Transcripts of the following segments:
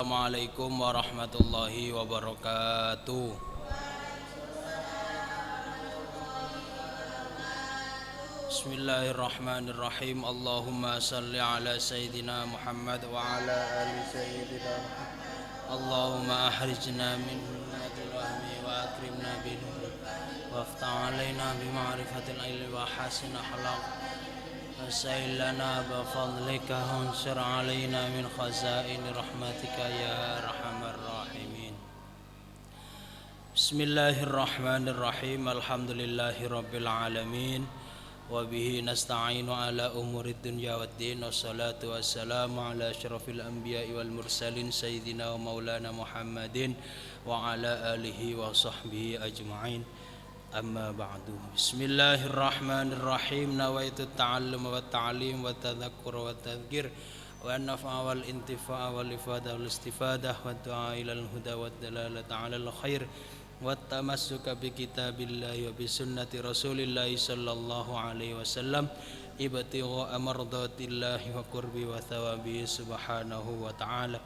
Assalamualaikum warahmatullahi wabarakatuh. Bismillahirrahmanirrahim. Allahumma salli ala Sayyidina Muhammad wa ala ali Sayyidina Muhammad. Allahumma ahrijna min dhulmatil wahmi wa akrimna bin nur waftah alaina bi ma'rifatil ilmi wa hasin akhlaq. Wassail lana bi fadlika wansur alaina min khazain rahmatika ya arhamar rahimin. Bismillahirrahmanirrahim. Alhamdulillahi rabbil alamin. Wa bihi nasta'inu ala umurid dunya waddin. Wassalatu wassalamu ala asyrafil anbiya'i wal mursalin sayyidina wa maulana Muhammadin wa ala alihi wa sahbihi ajma'in. Amma ba'du. Bismillahirrahmanirrahim. Nawaitu ta'allum wa ta'lim wa tadhakkur wa tadhkir wa an-naf'a wal intifa' wal ifada wal istifadah wa du'a ilal huda wa dalalata 'alal khair wa tamassuka bi kitabillahi wa bi sunnati rasulillahi sallallahu alaihi wasallam ibtigha amardatillahi wa qurbi wa thawabi subhanahu wa ta'ala.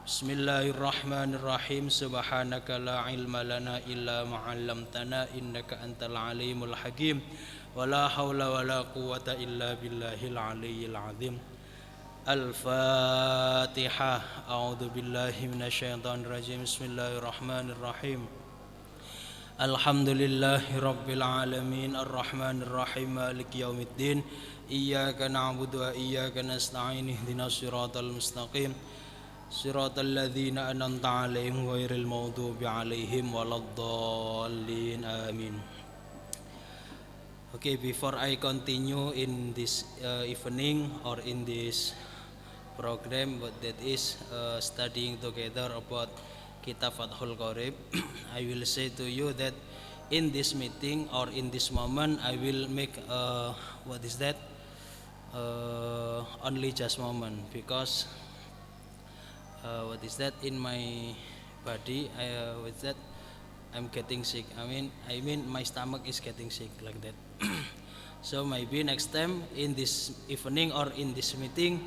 Bismillahirrahmanirrahim. Subhanaka la ilma lana illa ma 'allamtana innaka antal alimul hakim. Wala haula wala quwwata illa billahil aliyyil azim. Al-Fatihah. A'udzu billahi minasyaitonir rajim. Bismillahirrahmanirrahim. Alhamdulillahi rabbil alamin arrahmanir rahim maliki yaumiddin. Iyyaka na'budu wa iyyaka nasta'in ihdinas siratal mustaqim. Siratal ladzina an'amta 'alaihim ghairil maghdubi 'alaihim waladdallin. Amin. Okay, before I continue in this evening or in this program, that is studying together about Kitab Fathul Qorib, I will say to you that in this meeting or in this moment I will make what is that? Only just moment, because what is that, in my body with that I'm getting sick. I mean my stomach is getting sick like that. So maybe next time in this evening or in this meeting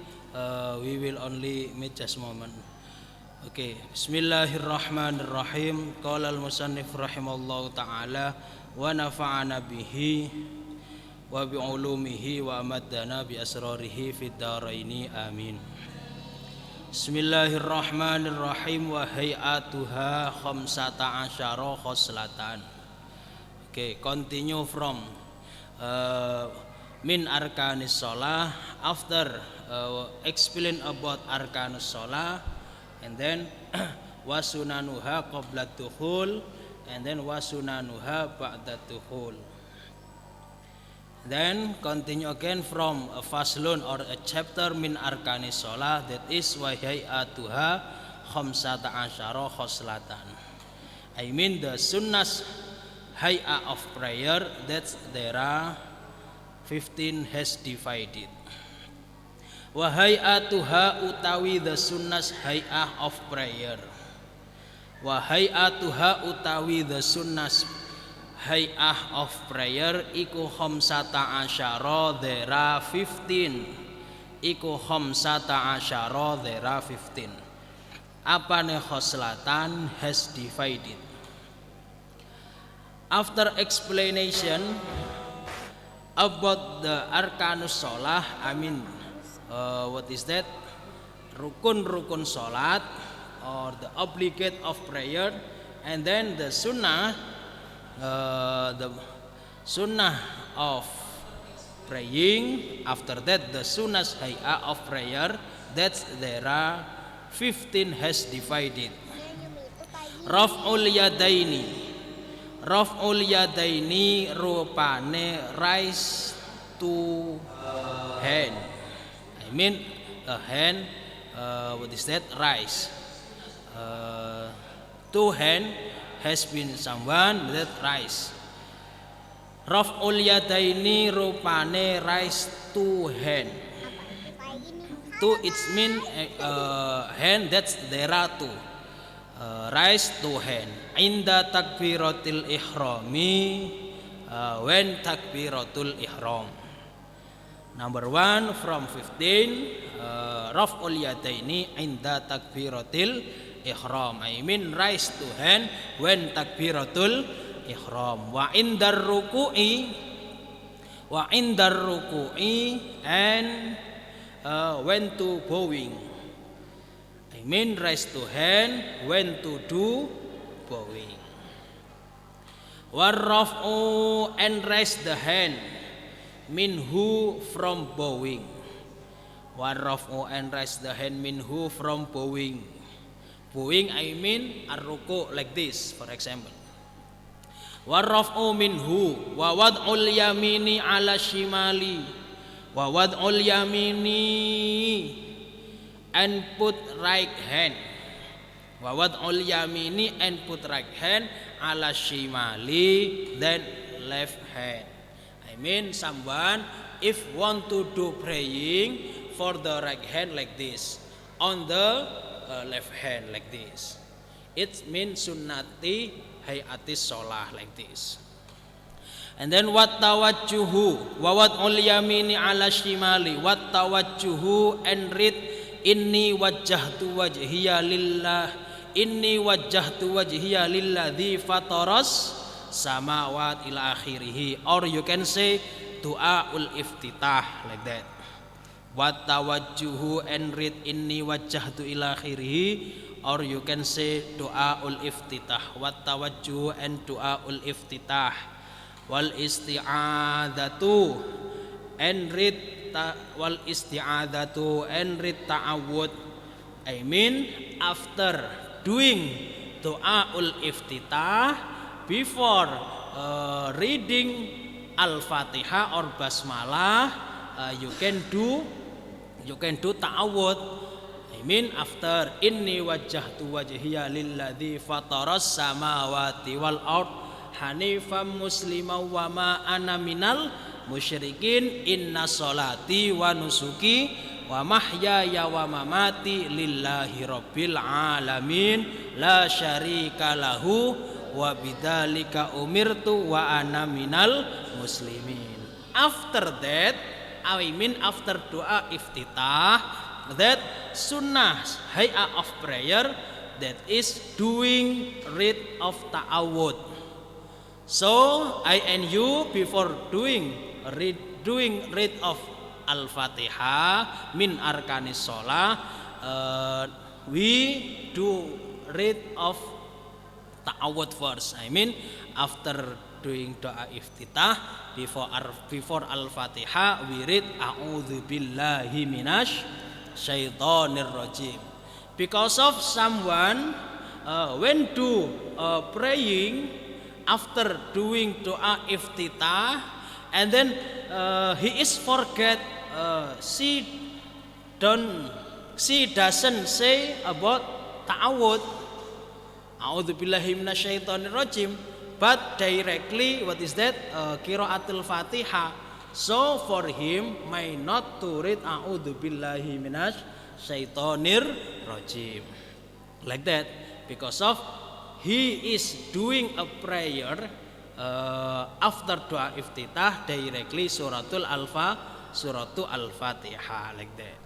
we will only meet just moment. Okay. Bismillahirrahmanirrahim. Qala al-musannif rahimallahu ta'ala wa nafa'ana bihi wa bi ulumihi wa amaddana bi asrarihi fid dharaini amin. Bismillahirrahmanirrahim. Wa hay'atuha khamsata asyara khoslatan. Okay, continue from min arkanis shalah. After explain about arkanus shalah, and then wasunanuha qabla dukhul, and then wasunanuha ba'da dukhul. Then continue again from a faslun or a chapter min arkanis shalah, that is wa hay'atuha khamsata asyara khoslatan. I mean the sunnas hay'ah of prayer, that there are 15 has divided. Wa hay'atuha utawi the sunnas hay'ah of prayer. Wa hay'atuha utawi the sunnas hay'ah of prayer iku khamsata asyara, there are 15. Iku khamsata asyara, there are 15. Apane khoslatan has divided. After explanation about the arkanus shalah, I mean what is that? Rukun-rukun salat or the obligate of prayer, and then the sunnah of praying. After that the sunnahs hay'ah of prayer, that there are 15 has divided. Raf'ul yadaini rupane rise to hand. I mean a hand, what is that? Rise. Two hand has been someone that rise. Raf'ul yadaini rupane rise two hand. Two it mean hand, that's there are two. Rise two hand. Inda takbiratil ihrami, when takbiratul ihram. Number 1 from 15, raf'ul yadaini inda takbiratil ihram. I mean raise two hand when takbiratul ihram. Wa indar ruku'i and when to bowing. I mean raise two hand when to do bowing. Warraf'u and raise the hand minhu from bowing. Warraf'u and raise the hand minhu from bowing. Bowing I mean ar-ruku like this, for example. Warraf'u minhu wa wad'ul yamini ala shimali wa wad'ul yamini and put right hand. Wa wad'ul yamini and put right hand ala shimali then left hand. I mean someone if want to do praying for the right hand like this, on the left hand like this. It means sunnati hayatis sholah like this. And then wat tawajjuhu wa wad'ul yamini ala shimali wat tawajjuhu and read inni wajjahtu wajhiya lillah lilladzi fataras samawat ila akhirih, or you can say du'aul iftitah like that. Wat tawajjuhu and read inni wajjahtu ila akhirih, or you can say du'aul iftitah. Wat tawajjuhu and du'aul iftitah. Wal isti'adzatu and read ta'awud. I mean after doing du'aul iftitah, before reading al-fatihah or basmalah, you can do ta'awud. I mean after inni wajjahtu wajhiya lilladzi fataras samawati wal ard hanifan musliman wa ma ana minal musyrikin inna sholati wa nusuki wa mahyaya wa mamati lillahi rabbil alamin la syarika lahu wa bidzalika umirtu wa ana minal muslimin. After that, I mean after doa iftitah, that sunnah hay'ah of prayer, that is doing read of ta'awud. So I and you before doing read of al-fatihah min arkanis sholah, we do read of ta'awud first. I mean after doing doa iftitah, before al-fatihah we read a'udzu billahi minasy syaitonir rajim. Because of someone when do praying after doing doa iftitah and then he is forget, she doesn't say about ta'awud a'udzu billahi minasy syaitonir rajim, but directly what is that, qiraatul fatihah. So for him may not to read a'udzu billahi minasy syaitonir rajim like that, because of he is doing a prayer after doa iftitah directly suratul al-fatihah like that.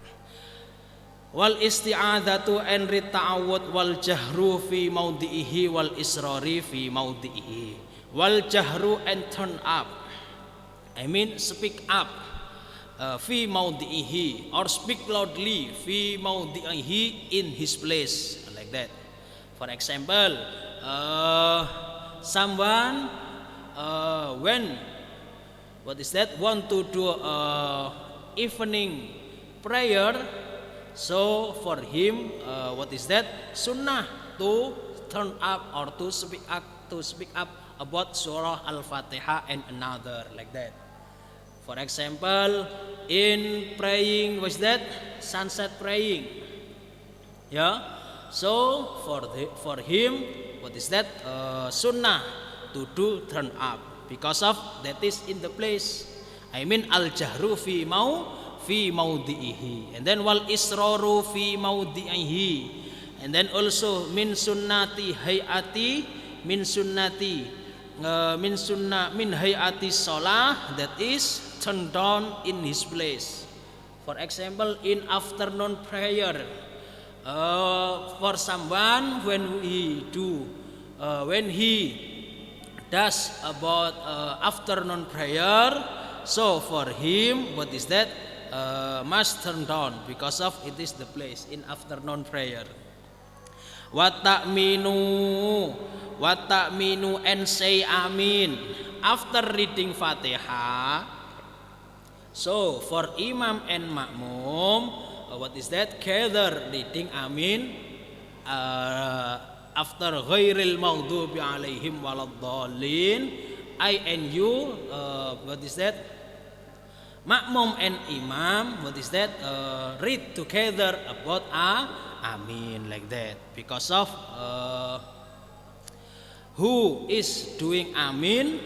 Wal isti'adzatu and read ta'awud wal jahru fi maudhihi wal israri fi maudhihi. Wal jahru and turn up, I mean speak up, fi maudhihi or speak loudly fi maudhihi in his place like that. For example, someone when what is that want to do evening prayer, so for him what is that, sunnah to turn up or to speak up about surah al-fatihah and another like that. For example, in praying, what's that, sunset praying, yeah. So for him what is that, sunnah to do turn up, because of that is in the place. I mean al-jahru fi maudhihi, and then wal israru fi maudhihi, and then also min sunnati hayati min hayati sholah, that is turn down in his place. For example, in afternoon prayer, For someone when he does about afternoon prayer, so for him what is that, must turn down because of it is the place in afternoon prayer. Wata'minu and say amin after reading Fatihah. So for imam and makmum, what is that, gather reading amin after ghairil maghdubi alaihim waladdallin. I and you, what is that, makmum and imam, what is that, read together about amin like that, because of who is doing amin.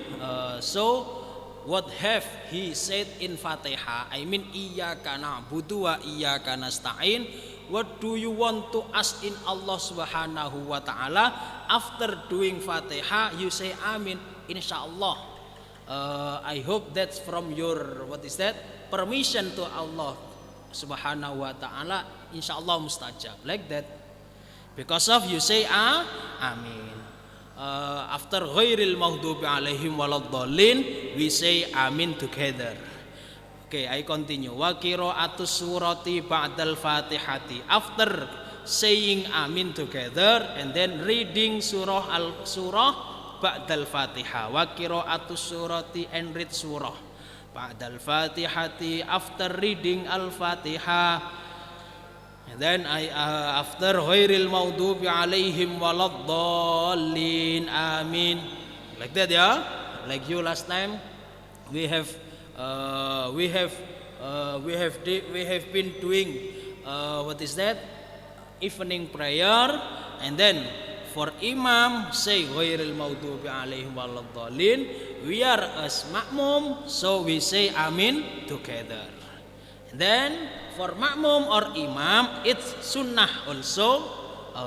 So what have he said in Fatihah, I mean iyyaka na'budu wa iyyaka nasta'in, what do you want to ask in Allah subhanahu wa ta'ala? After doing Fatihah you say amin, insyaallah. I hope that's from your, what is that, permission to Allah subhanahu wa ta'ala, insyaallah mustajab, like that, because of you say amin. After ghairil maghdubi alaihim waladdallin we say amin together. Okay, I continue. Wa qira'atus surati ba'dal fatihati, after saying amin together and then reading surah ba'dal fatiha. Wa qira'atus surati, and read surah ba'dal fatihati, after reading al-fatihah. And then after ghairil maghdubi alaihim waladdallin amin, like that, yeah, like you last time we have been doing what is that, evening prayer, and then for imam say ghairil maghdubi alaihim waladdallin, we are as makmum, so we say amin together. And then for makmum or imam, it's sunnah also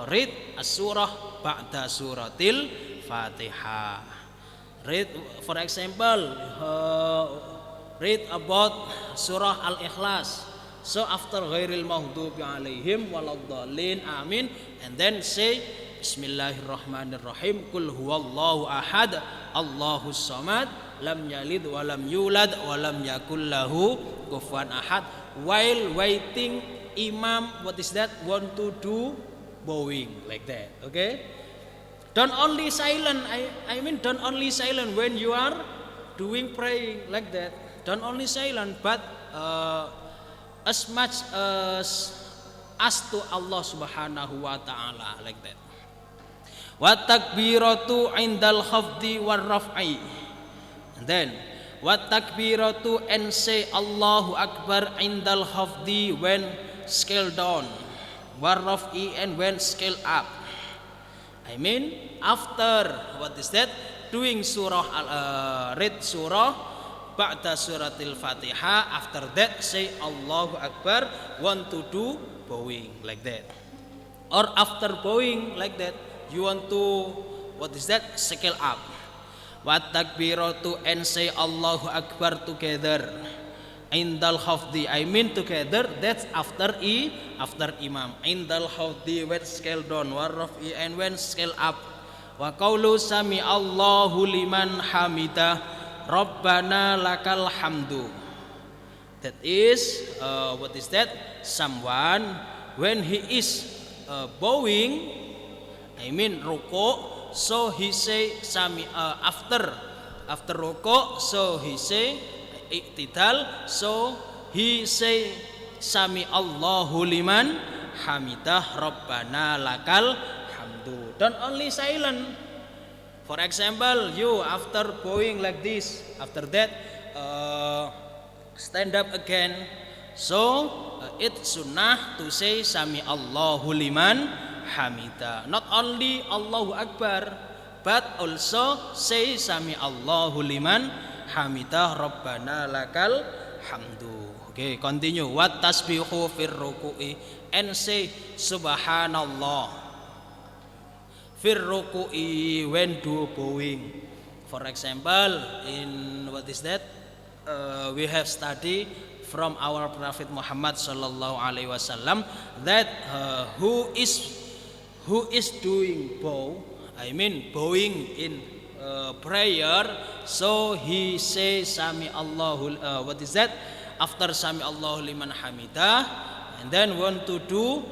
read as-surah ba'da suratil Fatihah. Read, for example, read about surah Al-Ikhlas. So after ghairil maghdubi alaihim waladdallin amin, and then say Bismillahirrahmanirrahim, Qul huwallahu ahad, Allahus samad, lam yalid wa lam yulad wa lam yakul lahu kufuwan ahad. While waiting, imam, what is that, want to do bowing, like that. Okay, don't only silent, I mean don't only silent when you are doing praying, like that. Don't only silent, but as much as to Allah subhanahu wa ta'ala, like that. Wa takbiratu indal khafdi war raf'i, and then wa takbiratu, and say Allahu Akbar indal khafdi, when scale down, war raf'i, and when scale up. I mean after, what is that, doing surah read surah ba'da suratil Fatihah, after that say Allahu Akbar, want to do bowing, like that. Or after bowing, like that, you want to, what is that, scale up. Wa takbiratu, and say Allahu Akbar together indal khafdi, I mean together, that's after imam. Indal khafdi, when scale down, war raf'i, and when scale up. Wa qaulu sami Allahu liman hamidah, Rabbana lakal hamdu. That is what is that, someone when he is bowing, I mean ruko, so he say sami after ruko, so he say iktidal, so he say sami Allahu liman hamidah, Rabbana lakal hamdu. Don't only silent. For example, you after bowing like this, after that stand up again, so it's sunnah to say sami Allahu liman hamida. Not only Allahu Akbar, but also say sami Allahu liman hamida, Rabbana lakal hamdu. Okay, continue. Wat tasbihu fir ruku'i, and say subhanallah fir ruku'i, when do bowing. For example, in what is that, we have study from our Prophet Muhammad sallallahu alaihi wasallam that who is doing bow, I mean bowing in prayer, so he say Sami Allahu what is that? After Sami Allahu liman hamidah, and then want to do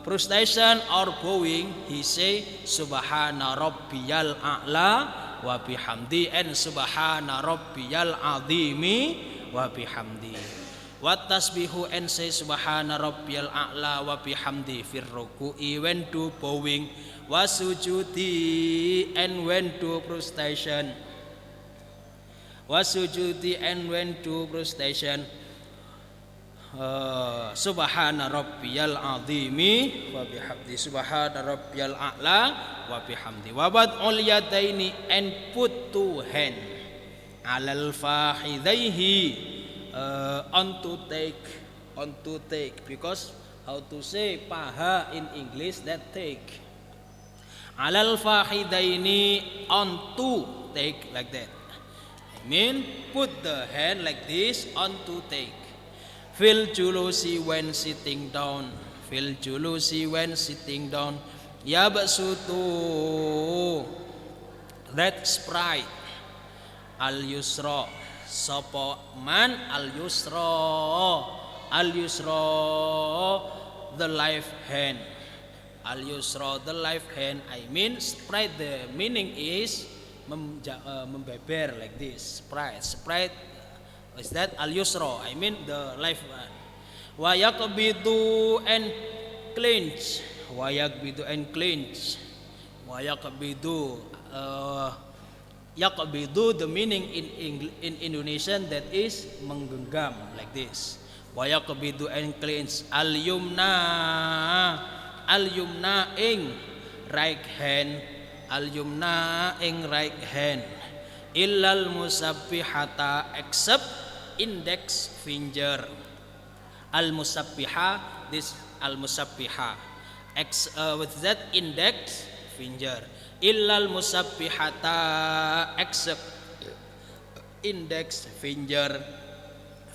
prostration or bowing, he say Subhana Rabbiyal A'la wa bihamdi and Subhana Rabbiyal Azimi wa bihamdi. What tasbihu and say Subhana Rabbiyal A'la wa bihamdi fir ruku'i when to bowing, wa sujudi and when to prostration, wa sujudi and when to prostration. Subhana Rabbiyal Azimi wa bihamdi Subhana Rabbiyal A'la wa bihamdi. Wa bad'ul yadaini and put two hand alal fakhidaihi on to take because how to say paha in English, that take. Alal fakhidaini on to take, like that. I mean put the hand like this on to take. Fil julusi when sitting down, fil julusi when sitting down. Yabsutu that sprite al yusra sapa man al yusra the left hand, al yusra the left hand, I mean sprite, the meaning is membeber like this. Sprite is that al yusra, I mean the left one. Wa yaqbidu and clench, wa yaqbidu and clench, wa yaqbidu yaqbidu, the meaning in Indonesian that is menggenggam, like this. Wa yaqbidu and clench al yumna ing right hand, al yumna ing right hand, illal musabbihata except index finger, al musabbiha, this al musabbiha with that index finger, illal musabbihata except index finger.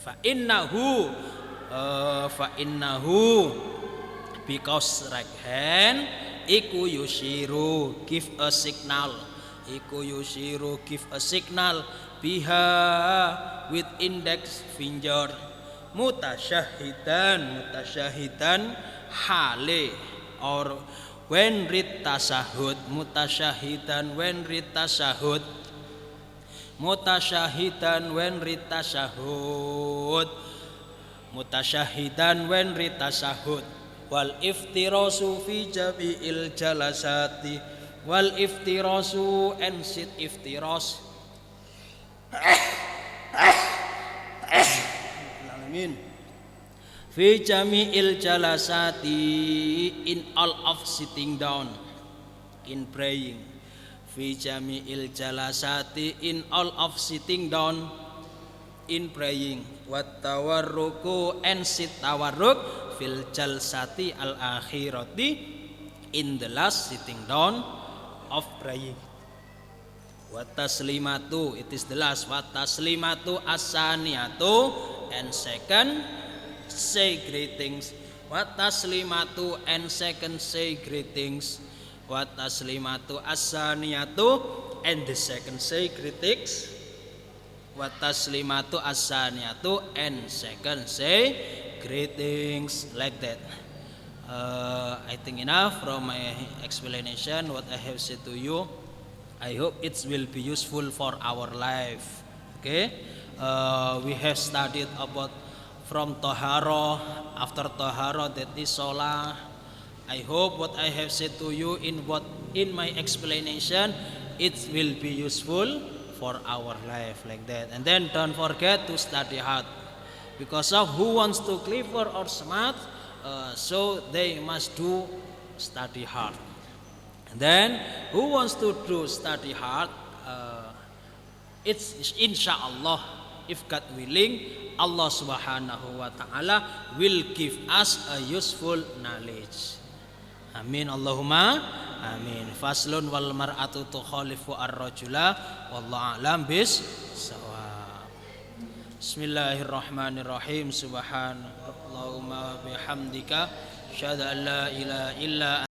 Fa innahu because right hand iku yushiru give a signal, iku yushiru give a signal biha with index finger, mutasyahidan hale or when read tasahud, mutasyahidan when read tasahud, mutasyahidan when read tasahud, mutasyahidan when read tasahud. Wal iftirasu fi jami'il jalasati, wal iftirasu and sit iftiras fi jami'il jalasati in all of sitting down in praying, fi jami'il jalasati in all of sitting down in praying. Wat tawarruku and sit tawarruk fil jalsati al akhirati in the last sitting down of praying. Wat taslimatu, it is the last. Wat taslimatu as-saniyatu and second say greetings. Wat taslimatu and second say greetings. Wat taslimatu as-saniyatu and the second say greetings. Wat taslimatu as-saniyatu and second say greetings, like that. I think enough from my explanation what I have said to you. I hope it will be useful for our life. Okay, we have studied about from Tahara, after Tahara that is Salah. I hope what I have said to you in my explanation it will be useful for our life, like that. And then don't forget to study hard, because of who wants to clever or smart, so they must do study hard. And then who wants to do study hard, it's insyaallah, if God willing, Allah subhanahu wa ta'ala will give us a useful knowledge. Amin Allahumma amin. Faslun wal mar'atu tukhalifu ar-rajula wallahu a'lam bis sawab. Bismillahirrahmanirrahim. Subhanallahumma bihamdika asyhadu an la ilaha illa